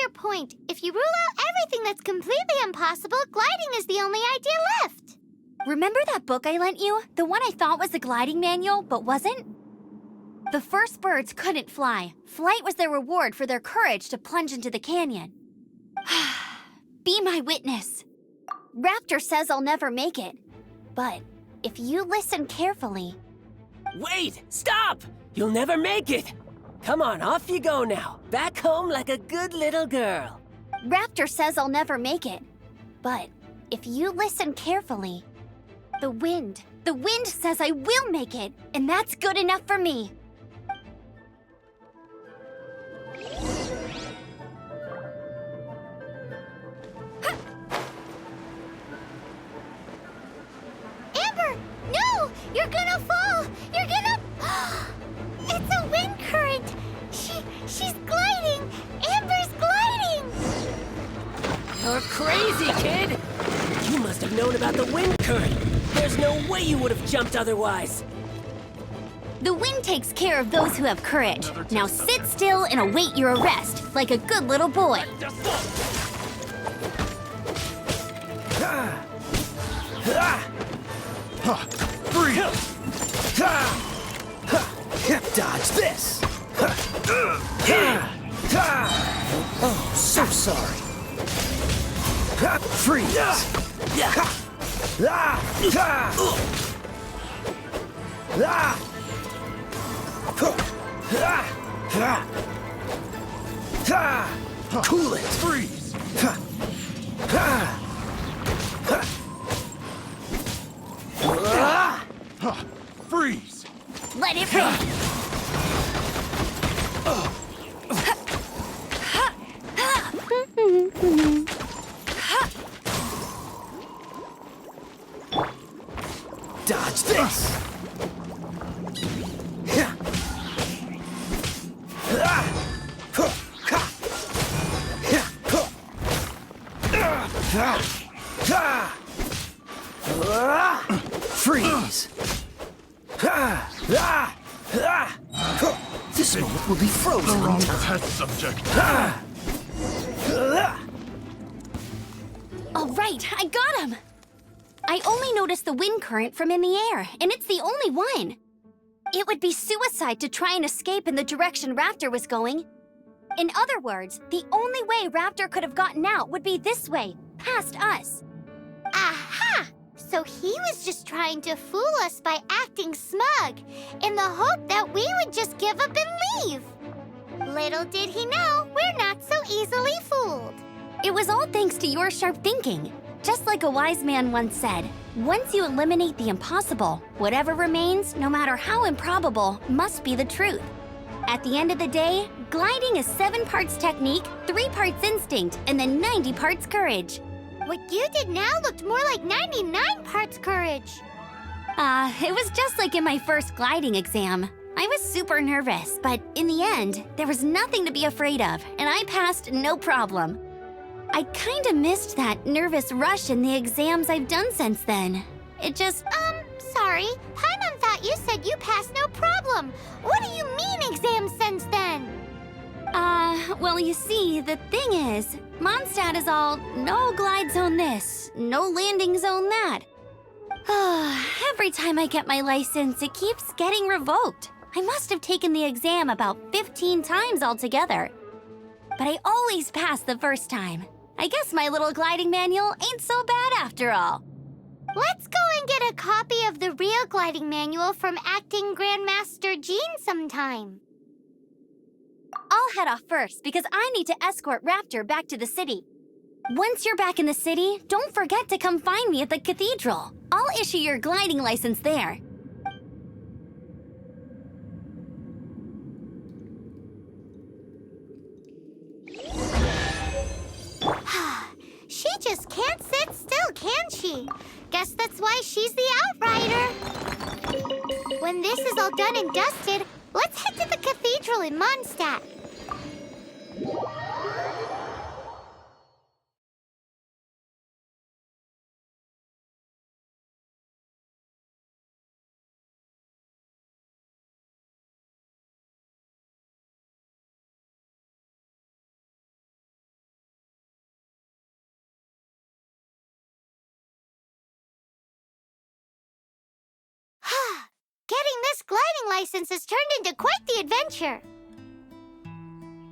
your point. If you rule out everything that's completely impossible, gliding is the only idea left. Remember that book I lent you? The one I thought was the gliding manual, but wasn't? The first birds couldn't fly. Flight was their reward for their courage to plunge into the canyon. Be my witness. Raptor says I'll never make it. But if you listen carefully... Wait! Stop! You'll never make it! Come on, off you go now. Back home like a good little girl. Raptor says I'll never make it. But if you listen carefully... The wind says I will make it, and that's good enough for me. Amber, no! You're gonna fall! You're gonna... It's a wind current! She's gliding! Amber's gliding! You're crazy, kid! You must have known about the wind current. There's no way you would have jumped otherwise. The wind takes care of those who have courage. Now sit still and await your arrest, like a good little boy. Dodge this! Oh, so sorry. Freeze! Cool it! Freeze! Freeze! Let it rip! Dodge this! Freeze! This moment will be frozen in time. Test subject. All right, I got him! I only noticed the wind current from in the air, and it's the only one. It would be suicide to try and escape in the direction Raptor was going. In other words, the only way Raptor could have gotten out would be this way, past us. Aha! So he was just trying to fool us by acting smug, in the hope that we would just give up and leave. Little did he know, we're not so easily fooled. It was all thanks to your sharp thinking. Just like a wise man once said, once you eliminate the impossible, whatever remains, no matter how improbable, must be the truth. At the end of the day, gliding is 7 parts technique, 3 parts instinct, and then 90 parts courage. What you did now looked more like 99 parts courage. It was just like in my first gliding exam. I was super nervous, but in the end, there was nothing to be afraid of, and I passed no problem. I kinda missed that nervous rush in the exams I've done since then. It just... Sorry. Paimon thought you said you passed no problem. What do you mean exams since then? Well, you see, the thing is, Mondstadt is all no glide zone this, no landing zone that. Every time I get my license, it keeps getting revoked. I must have taken the exam about 15 times altogether. But I always pass the first time. I guess my little gliding manual ain't so bad after all. Let's go and get a copy of the real gliding manual from Acting Grandmaster Jean sometime. I'll head off first because I need to escort Raptor back to the city. Once you're back in the city, don't forget to come find me at the cathedral. I'll issue your gliding license there. She just can't sit still, can she? Guess that's why she's the outrider. When this is all done and dusted, let's head to the cathedral in Mondstadt. This gliding license has turned into quite the adventure.